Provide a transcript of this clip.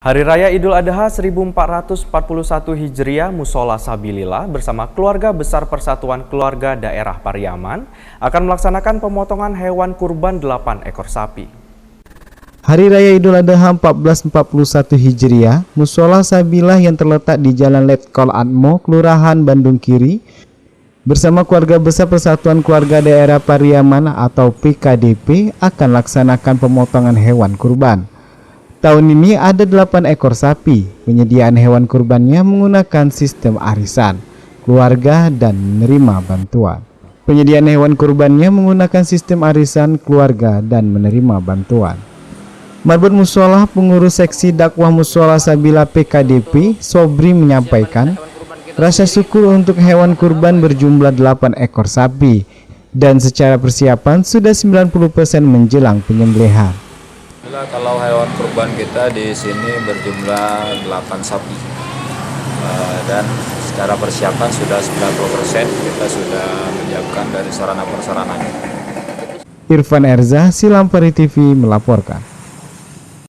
Hari Raya Idul Adha 1441 Hijriah Mushola Sabilillah bersama keluarga besar Persatuan Keluarga Daerah Pariaman akan melaksanakan pemotongan hewan kurban 8 ekor sapi. Hari Raya Idul Adha 1441 Hijriah, Mushola Sabilillah yang terletak di Jalan Letkol Atmo, Kelurahan Bandung Kiri, bersama keluarga besar Persatuan Keluarga Daerah Pariaman atau PKDP akan laksanakan pemotongan hewan kurban. Tahun ini ada 8 ekor sapi. Penyediaan hewan kurbannya menggunakan sistem arisan, keluarga dan menerima bantuan. Penyediaan hewan kurbannya menggunakan sistem arisan, keluarga dan menerima bantuan. Marbot Mushola, pengurus seksi dakwah Mushola Sabilillah PKDP, Sobri menyampaikan, rasa syukur untuk hewan kurban berjumlah 8 ekor sapi dan secara persiapan sudah 90% menjelang penyembelihan. Kalau hewan kurban kita di sini berjumlah 8 sapi dan secara persiapan sudah 90%, kita sudah menyiapkan dari sarana prasarananya. Irfan Erza, Silampari TV melaporkan.